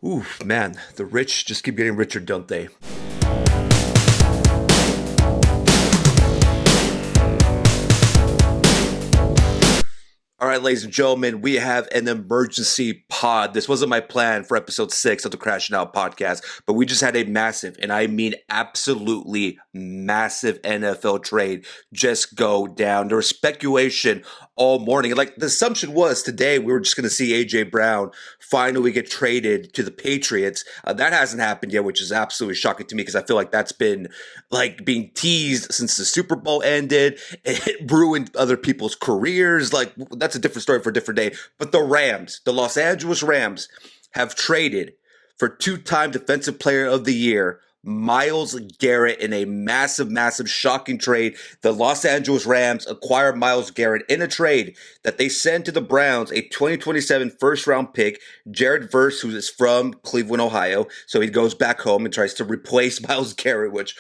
Oof, man, the rich just keep getting richer, don't they? All right, ladies and gentlemen, we have an emergency pod. This wasn't my plan for episode 6 of the Crashing Out podcast, but we just had a massive, and I mean absolutely massive NFL trade just go down. There was speculation all morning. Like the assumption was today we were just going to see A.J. Brown finally get traded to the Patriots. That hasn't happened yet, which is absolutely shocking to me because I feel like that's been like being teased since the Super Bowl ended. It ruined other people's careers. Like that's a different story for a different day. But the Rams, the Los Angeles Rams, have traded for two-time Defensive Player of the Year Myles Garrett in a massive, massive, shocking trade. The Los Angeles Rams acquire Myles Garrett in a trade that they send to the Browns a 2027 first-round pick, Jared Verse, who is from Cleveland, Ohio. So he goes back home and tries to replace Myles Garrett, which,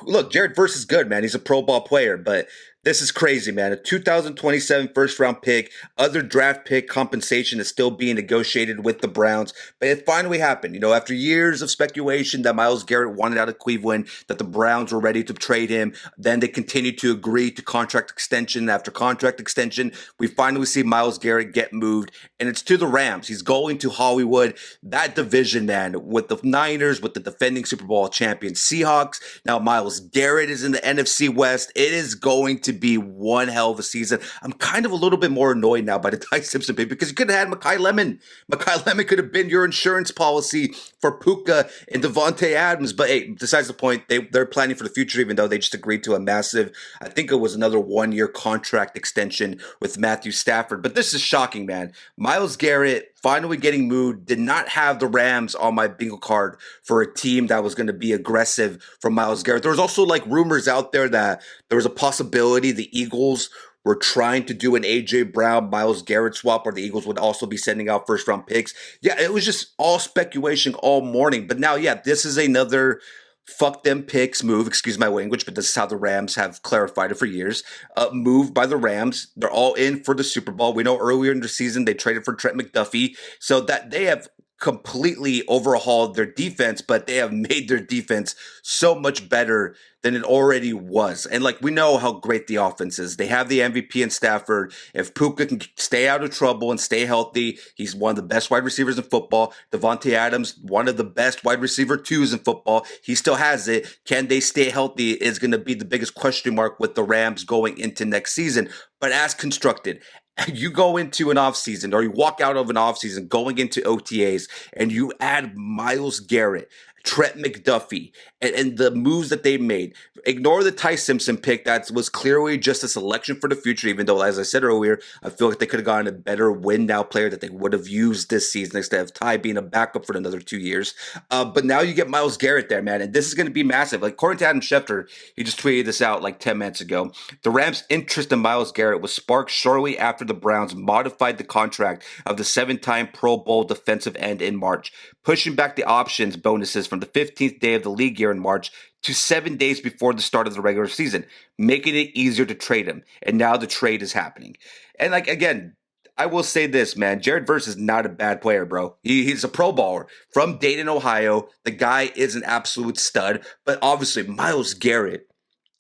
look, Jared Verse is good, man. He's a pro ball player, but this is crazy, man. A 2027 first-round pick, other draft pick compensation is still being negotiated with the Browns. But it finally happened. You know, after years of speculation that Myles Garrett wanted out of Cleveland, that the Browns were ready to trade him, then they continued to agree to contract extension after contract extension. We finally see Myles Garrett get moved, and it's to the Rams. He's going to Hollywood. That division, man, with the Niners, with the defending Super Bowl champion Seahawks. Now Myles Garrett is in the NFC West. It is going to be one hell of a season. I'm kind of a little bit more annoyed now by the Ty Simpson pick because you could have had Mekhi Lemon. Mekhi Lemon could have been your insurance policy for Puka and Devontae Adams. But hey, besides the point, they're planning for the future, even though they just agreed to a massive, I think it was another 1-year contract extension with Matthew Stafford. But this is shocking, man. Myles Garrett finally getting moved, did not have the Rams on my bingo card for a team that was going to be aggressive for Myles Garrett. There was also like rumors out there that there was a possibility the Eagles were trying to do an A.J. Brown, Myles Garrett swap, or the Eagles would also be sending out first-round picks. Yeah, it was just all speculation all morning. But now, yeah, this is another fuck them picks move, excuse my language, but this is how the Rams have clarified it for years. Move by the Rams. They're all in for the Super Bowl. We know earlier in the season they traded for Trent McDuffie, so that they have completely overhauled their defense, but they have made their defense so much better than it already was. And like we know how great the offense is. They have the MVP in Stafford. If Puka can stay out of trouble and stay healthy, he's one of the best wide receivers in football. Devontae Adams, one of the best wide receiver twos in football. He still has it. Can they stay healthy is going to be the biggest question mark with the Rams going into next season. But as constructed, you go into an offseason or you walk out of an offseason going into OTAs and you add Myles Garrett, Trent McDuffie, and the moves that they made. Ignore the Ty Simpson pick. That was clearly just a selection for the future, even though, as I said earlier, I feel like they could have gotten a better win-now player that they would have used this season instead of Ty being a backup for another 2 years. But now you get Myles Garrett there, man, and this is going to be massive. Like, according to Adam Schefter, he just tweeted this out like 10 minutes ago. The Rams' interest in Myles Garrett was sparked shortly after the Browns modified the contract of the 7-time Pro Bowl defensive end in March, pushing back the options bonuses from the 15th day of the league year in March to 7 days before the start of the regular season, making it easier to trade him. And now the trade is happening. And like, again, I will say this, man. Jared Verse is not a bad player, bro. He's a pro baller from Dayton, Ohio. The guy is an absolute stud. But obviously, Myles Garrett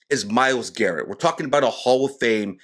is Myles Garrett. We're talking about a Hall of Fame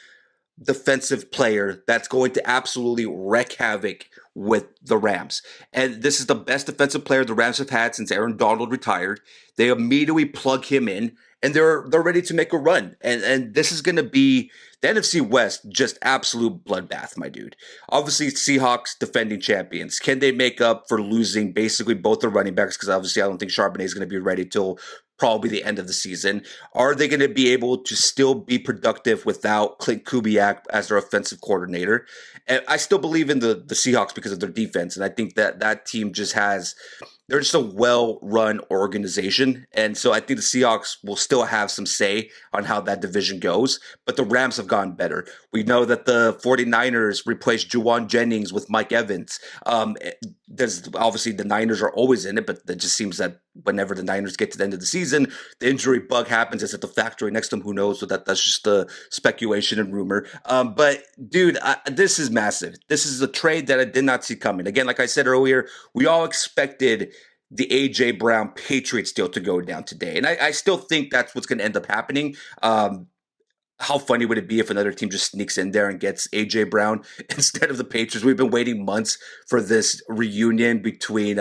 defensive player that's going to absolutely wreak havoc with the Rams. And this is the best defensive player the Rams have had since Aaron Donald retired. They immediately plug him in and they're ready to make a run. And this is going to be the NFC West, just absolute bloodbath, my dude. Obviously, Seahawks defending champions. Can they make up for losing basically both the running backs? Because obviously I don't think Charbonnet is going to be ready till probably the end of the season. Are they going to be able to still be productive without Clint Kubiak as their offensive coordinator? And I still believe in the Seahawks because of their defense. And I think that team just has, they're just a well-run organization. And so I think the Seahawks will still have some say on how that division goes. But the Rams have gotten better. We know that the 49ers replaced Juwan Jennings with Mike Evans. there's obviously the Niners are always in it, but it just seems that whenever the Niners get to the end of the season, the injury bug happens. It's at the factory next to them. Who knows? So that's just the speculation and rumor. But dude, this is massive. This is a trade that I did not see coming. Again, like I said earlier, we all expected the A.J. Brown Patriots deal to go down today. And I still think that's what's going to end up happening. How funny would it be if another team just sneaks in there and gets A.J. Brown instead of the Patriots? We've been waiting months for this reunion between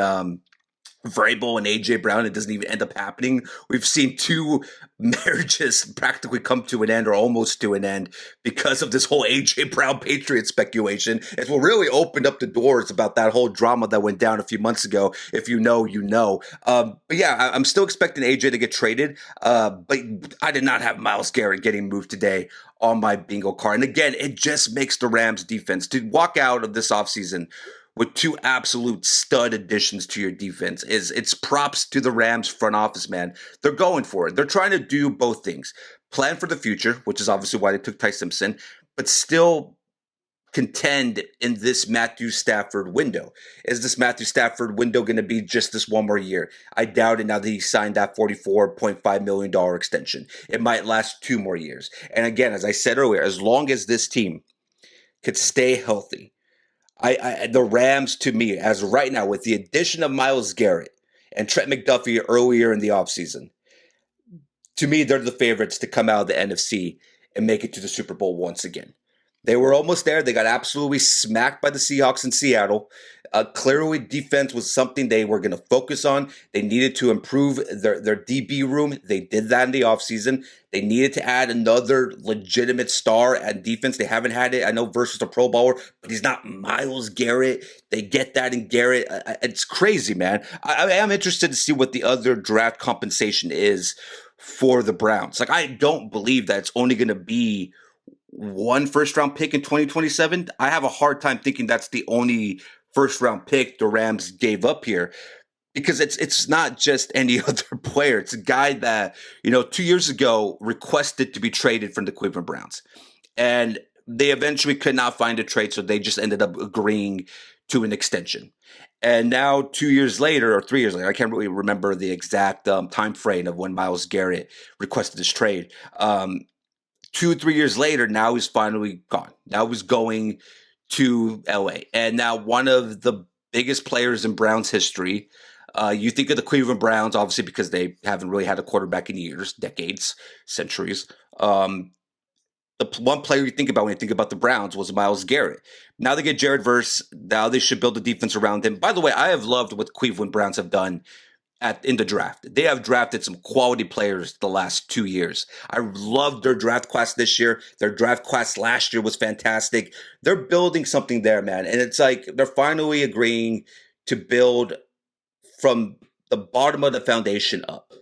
Vrabel and A.J. Brown. It doesn't even end up happening. We've seen two marriages practically come to an end or almost to an end because of this whole A.J. Brown Patriot speculation. It's what really opened up the doors about that whole drama that went down a few months ago. If you know, you know. But yeah, I'm still expecting A.J. to get traded. But I did not have Myles Garrett getting moved today on my bingo card. And again, it just makes the Rams defense to walk out of this offseason with two absolute stud additions to your defense. It's props to the Rams front office, man. They're going for it. They're trying to do both things. Plan for the future, which is obviously why they took Ty Simpson, but still contend in this Matthew Stafford window. Is this Matthew Stafford window going to be just this one more year? I doubt it now that he signed that $44.5 million extension. It might last 2 more years. And again, as I said earlier, as long as this team could stay healthy, the Rams, to me, as of right now, with the addition of Myles Garrett and Trent McDuffie earlier in the offseason, to me, they're the favorites to come out of the NFC and make it to the Super Bowl once again. They were almost there. They got absolutely smacked by the Seahawks in Seattle. Clearly, defense was something they were going to focus on. They needed to improve their DB room. They did that in the offseason. They needed to add another legitimate star at defense. They haven't had it. I know versus a Pro Bowler, but he's not Myles Garrett. They get that in Garrett. It's crazy, man. I am interested to see what the other draft compensation is for the Browns. Like, I don't believe that it's only going to be one first-round pick in 2027. I have a hard time thinking that's the only first-round pick the Rams gave up here, because it's not just any other player. It's a guy that, 2 years ago requested to be traded from the Cleveland Browns. And they eventually could not find a trade, so they just ended up agreeing to an extension. And now 2 years later, or 3 years later, I can't really remember the exact time frame of when Myles Garrett requested this trade. 2-3 years later, now he's finally gone. Now he's going to LA. And now one of the biggest players in Browns history. You think of the Cleveland Browns, obviously, because they haven't really had a quarterback in years, decades, centuries. The one player you think about when you think about the Browns was Myles Garrett. Now they get Jared Verse. Now they should build a defense around him. By the way, I have loved what Cleveland Browns have done in the draft. They have drafted some quality players the last 2 years. I loved their draft class this year. Their draft class last year was fantastic. They're building something there, man. And it's like they're finally agreeing to build from the bottom of the foundation up.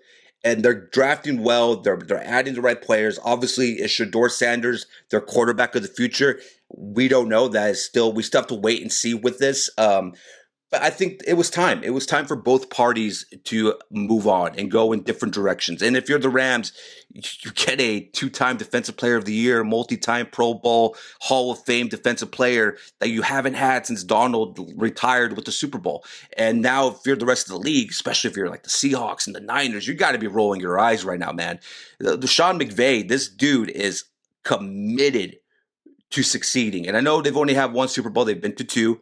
And they're drafting well. They're adding the right players. Obviously, is Shedeur Sanders their quarterback of the future? We don't know. We still have to wait and see with this. But I think it was time. It was time for both parties to move on and go in different directions. And if you're the Rams, you get a 2-time Defensive Player of the Year, multi-time Pro Bowl, Hall of Fame defensive player that you haven't had since Donald retired with the Super Bowl. And now if you're the rest of the league, especially if you're like the Seahawks and the Niners, you got to be rolling your eyes right now, man. The Sean McVay, this dude is committed to succeeding. And I know they've only had one Super Bowl. They've been to 2.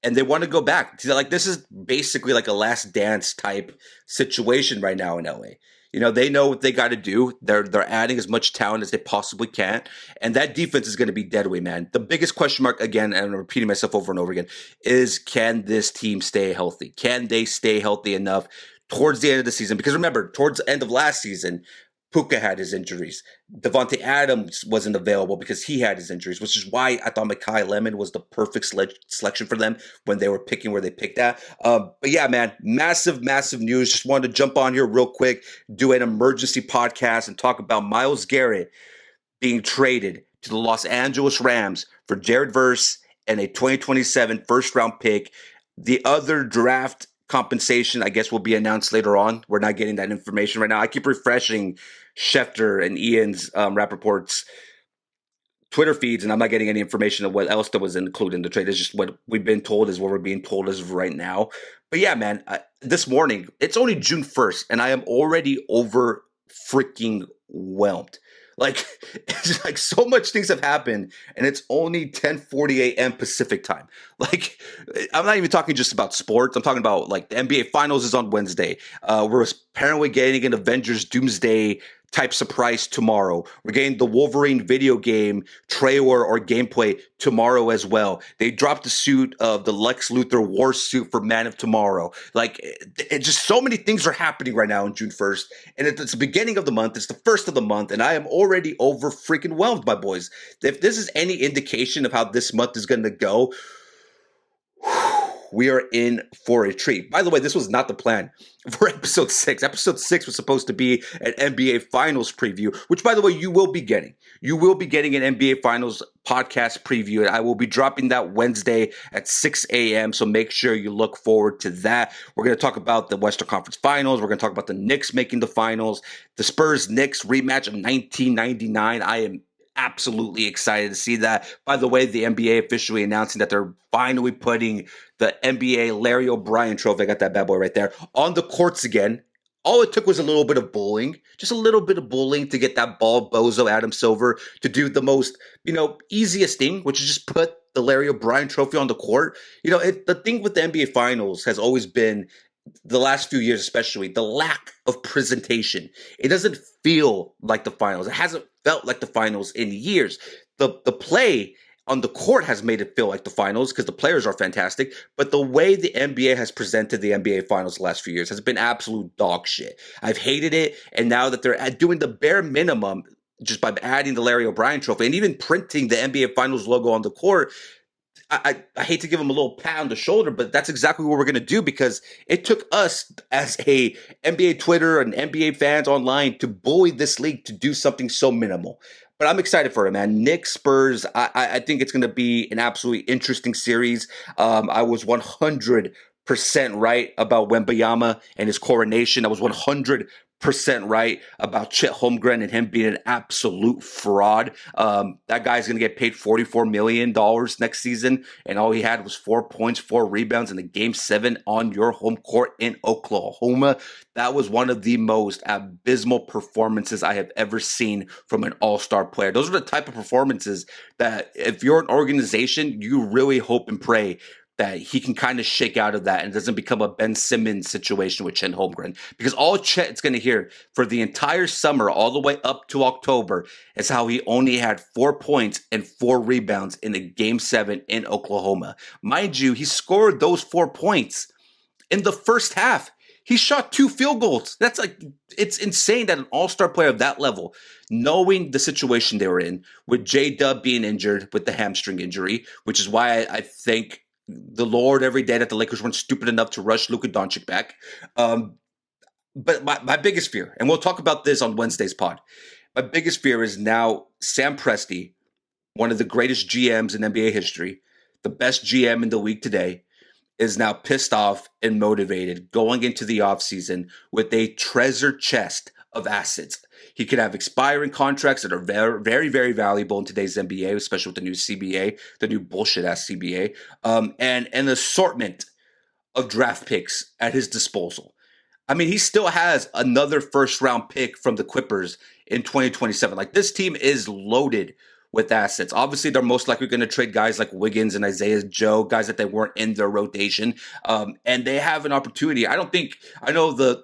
And they want to go back. Like, this is basically like a last dance type situation right now in LA. They know what they got to do. They're adding as much talent as they possibly can. And that defense is going to be dead weight, man. The biggest question mark, again, and I'm repeating myself over and over again, is can this team stay healthy? Can they stay healthy enough towards the end of the season? Because remember, towards the end of last season, Puka had his injuries. Devontae Adams wasn't available because he had his injuries, which is why I thought Mekhi Lemon was the perfect selection for them when they were picking where they picked at. But yeah, man, massive, massive news. Just wanted to jump on here real quick, do an emergency podcast and talk about Myles Garrett being traded to the Los Angeles Rams for Jared Verse and a 2027 first-round pick. The other draft compensation, I guess, will be announced later on. We're not getting that information right now. I keep refreshing Schefter and Ian's Rappaport's Twitter feeds, and I'm not getting any information of what else that was included in the trade. It's just what we've been told is what we're being told as of right now. But yeah, man, this morning, it's only June 1st, and I am already over freaking whelmed. Like, it's like so much things have happened, and it's only 10:40 a.m. Pacific time. Like, I'm not even talking just about sports. I'm talking about, like, the NBA Finals is on Wednesday. We're apparently getting an Avengers Doomsday type surprise tomorrow. We're getting the Wolverine video game trailer or gameplay tomorrow as well. They dropped the suit of the Lex Luthor war suit for Man of Tomorrow. Like, it just so many things are happening right now on June 1st. And it's the beginning of the month. It's the first of the month. And I am already over freaking whelmed, my boys. If this is any indication of how this month is going to go, we are in for a treat. By the way, this was not the plan for episode 6. Episode 6 was supposed to be an NBA Finals preview, which, by the way, you will be getting. You will be getting an NBA Finals podcast preview, and I will be dropping that Wednesday at 6 a.m., so make sure you look forward to that. We're going to talk about the Western Conference Finals. We're going to talk about the Knicks making the finals, the Spurs-Knicks rematch of 1999. I am absolutely excited to see that. By the way, the NBA officially announcing that they're finally putting the NBA Larry O'Brien trophy, I got that bad boy right there, on the courts again. All it took was a little bit of bullying, just a little bit of bullying to get that bald bozo Adam Silver to do the most, easiest thing, which is just put the Larry O'Brien trophy on the court. The thing with the NBA Finals has always been, the last few years especially, the lack of presentation. It doesn't feel like the finals. It hasn't felt like the finals in years. The play on the court has made it feel like the finals because the players are fantastic, but the way the NBA has presented the NBA Finals the last few years has been absolute dog shit. I've hated it, and now that they're doing the bare minimum just by adding the Larry O'Brien trophy and even printing the NBA Finals logo on the court, I hate to give him a little pat on the shoulder, but that's exactly what we're going to do because it took us as a NBA Twitter and NBA fans online to bully this league to do something so minimal. But I'm excited for it, man. Knicks, Spurs, I think it's going to be an absolutely interesting series. I was 100% right about Wembanyama and his coronation. I was 100% right about Chet Holmgren and him being an absolute fraud. That guy's going to get paid $44 million next season, and all he had was 4 points, 4 rebounds in the Game 7 on your home court in Oklahoma. That was one of the most abysmal performances I have ever seen from an all-star player. Those are the type of performances that if you're an organization, you really hope and pray that he can kind of shake out of that and doesn't become a Ben Simmons situation with Chet Holmgren. Because all Chet's going to hear for the entire summer, all the way up to October, is how he only had 4 points and 4 rebounds in the Game 7 in Oklahoma. Mind you, he scored those 4 points in the first half. He shot 2 field goals. It's insane that an all-star player of that level, knowing the situation they were in, with J-Dub being injured with the hamstring injury, which is why I think the Lord every day that the Lakers weren't stupid enough to rush Luka Doncic back. But my biggest fear, and we'll talk about this on Wednesday's pod, my biggest fear is now Sam Presti, one of the greatest GMs in NBA history, the best GM in the league today, is now pissed off and motivated going into the offseason with a treasure chest of assets. He could have expiring contracts that are very, very, very valuable in today's NBA, especially with the new CBA, the new bullshit-ass CBA, and an assortment of draft picks at his disposal. I mean, he still has another first-round pick from the Clippers in 2027. Like, this team is loaded with assets. Obviously, they're most likely going to trade guys like Wiggins and Isaiah Joe, guys that they weren't in their rotation, and they have an opportunity. I know the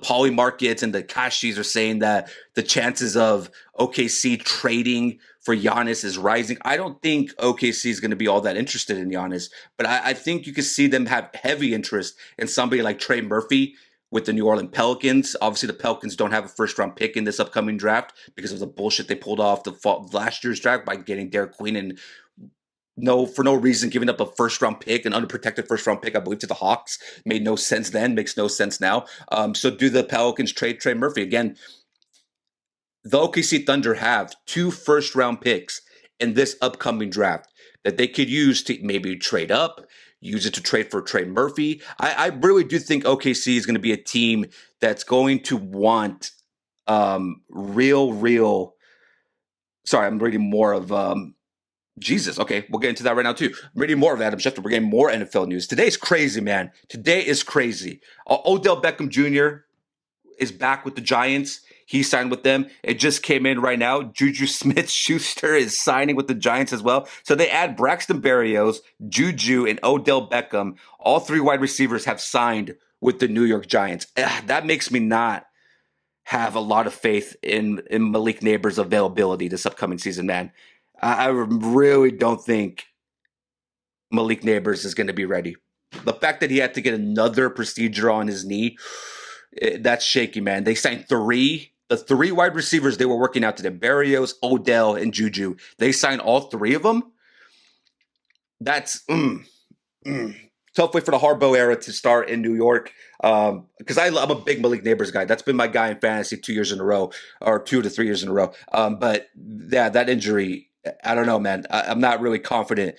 poly markets and the cashies are saying that the chances of OKC trading for Giannis is rising. I don't think OKC is going to be all that interested in Giannis, but I think you can see them have heavy interest in somebody like Trey Murphy with the New Orleans Pelicans. Obviously, the Pelicans don't have a first-round pick in this upcoming draft because of the bullshit they pulled off last year's draft by getting Derek Queen and for no reason giving up a first-round pick, an unprotected first-round pick, I believe, to the Hawks. Made no sense then, makes no sense now. So do the Pelicans trade Trey Murphy? Again, the OKC Thunder have 2 first-round picks in this upcoming draft that they could use to maybe trade up, use it to trade for Trey Murphy. I really do think OKC is going to be a team that's going to want real Sorry, I'm reading more of Jesus. Okay, we'll get into that right now too. I'm reading more of Adam Schefter. We're getting more NFL news. Today's crazy, man. Today is crazy. Odell Beckham Jr. is back with the Giants. He signed with them. It just came in right now. Juju Smith-Schuster is signing with the Giants as well. So they add Braxton Berrios, Juju, and Odell Beckham. All three wide receivers have signed with the New York Giants. That makes me not have a lot of faith in Malik Neighbors' availability this upcoming season, man. I really don't think Malik Neighbors is going to be ready. The fact that he had to get another procedure on his knee, that's shaky, man. They signed the three wide receivers they were working out today, Berrios, Odell, and Juju. They signed all three of them. That's tough way for the Harbaugh era to start in New York. Because I'm a big Malik Neighbors guy. That's been my guy in fantasy 2 years in a row, or 2 to 3 years in a row. But yeah, that injury, I don't know, man. I'm not really confident.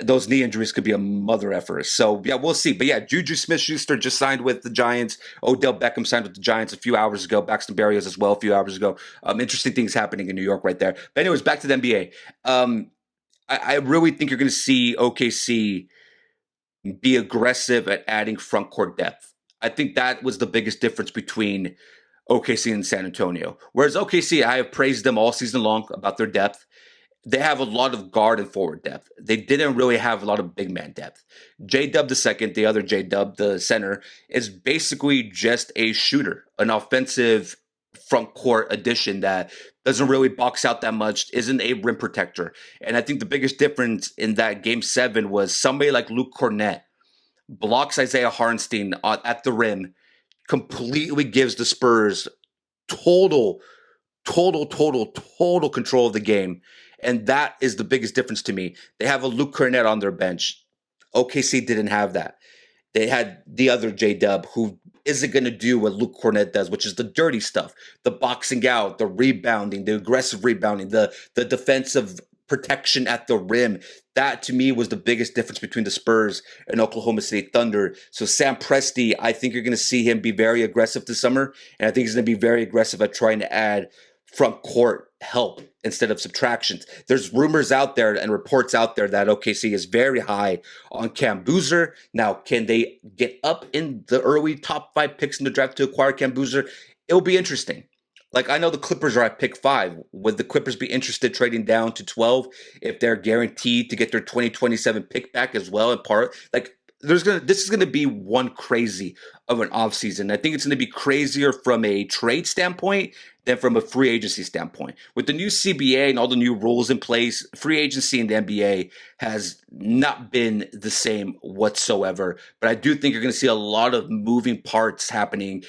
Those knee injuries could be a mother effer. So yeah, we'll see. But yeah, Juju Smith-Schuster just signed with the Giants. Odell Beckham signed with the Giants a few hours ago. Braxton Berrios as well a few hours ago. Interesting things happening in New York right there. But anyways, back to the NBA. I really think you're going to see OKC be aggressive at adding front court depth. I think that was the biggest difference between OKC and San Antonio. Whereas OKC, I have praised them all season long about their depth. They have a lot of guard and forward depth. They didn't really have a lot of big man depth. J-Dub the second, the other J-Dub, the center, is basically just a shooter, an offensive front court addition that doesn't really box out that much, isn't a rim protector. And I think the biggest difference in that game 7 was somebody like Luke Cornett blocks Isaiah Hartenstein at the rim, completely gives the Spurs total control of the game. And that is the biggest difference to me. They have a Luke Cornett on their bench. OKC didn't have that. They had the other J-Dub who isn't going to do what Luke Cornett does, which is the dirty stuff, the boxing out, the rebounding, the aggressive rebounding, the defensive protection at the rim. That, to me, was the biggest difference between the Spurs and Oklahoma City Thunder. So Sam Presti, I think you're going to see him be very aggressive this summer, and I think he's going to be very aggressive at trying to add front court help instead of subtractions. There's rumors out there and reports out there that OKC is very high on Cam Boozer. Now, can they get up in the early top 5 picks in the draft to acquire Cam Boozer? It'll be interesting. Like, I know the Clippers are at pick 5. Would the Clippers be interested trading down to 12 if they're guaranteed to get their 2027 pick back as well in part? Like, this is gonna be one crazy of an offseason. I think it's gonna be crazier from a trade standpoint than from a free agency standpoint. With the new CBA and all the new rules in place, free agency in the NBA has not been the same whatsoever. But I do think you're going to see a lot of moving parts happening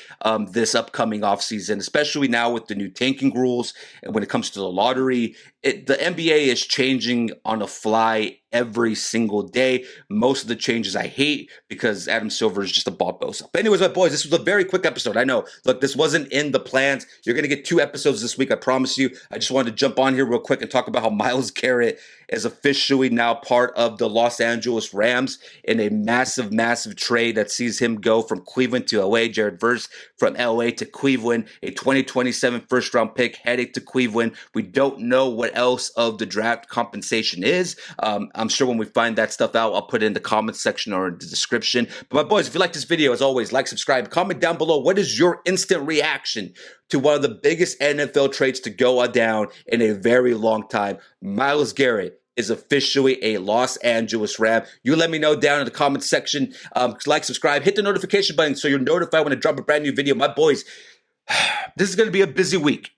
this upcoming offseason, especially now with the new tanking rules and when it comes to the lottery. The NBA is changing on a fly every single day. Most of the changes I hate because Adam Silver is just a ball bozo. But anyways, my boys, this was a very quick episode. I know. Look, this wasn't in the plans. You're going to get 2 episodes this week, I promise you. I just wanted to jump on here real quick and talk about how Myles Garrett is officially now part of the Los Angeles Rams in a massive trade that sees him go from Cleveland to LA. Jared Verse from LA to Cleveland, a 2027 first-round pick heading to Cleveland. We don't know what else of the draft compensation is. I'm sure when we find that stuff out, I'll put it in the comments section or in the description. But my boys, if you like this video, as always, like, subscribe, comment down below. What is your instant reaction to one of the biggest NFL trades to go down in a very long time? Myles Garrett is officially a Los Angeles Ram. You let me know down in the comments section. Like, subscribe, hit the notification button so you're notified when I drop a brand new video. My boys, this is going to be a busy week.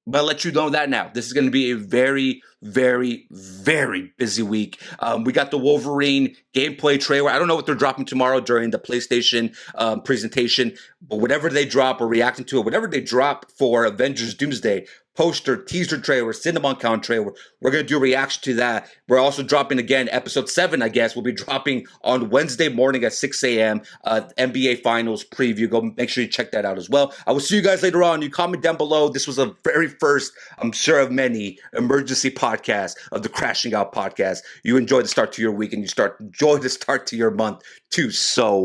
But I'll let you know that now. This is going to be a very busy week. We got the Wolverine gameplay trailer. I don't know what they're dropping tomorrow during the PlayStation presentation, but whatever they drop, we're reacting to it. Whatever they drop for Avengers Doomsday, poster, teaser trailer, Cinnamon Count trailer, we're going to do a reaction to that. We're also dropping again episode 7, I guess. We'll be dropping on Wednesday morning at 6 a.m. NBA Finals preview. Go make sure you check that out as well. I will see you guys later on. You comment down below. This was a very first, I'm sure of many, emergency podcast of the Crashing Out podcast. You enjoy the start to your week and you enjoy the start to your month too. So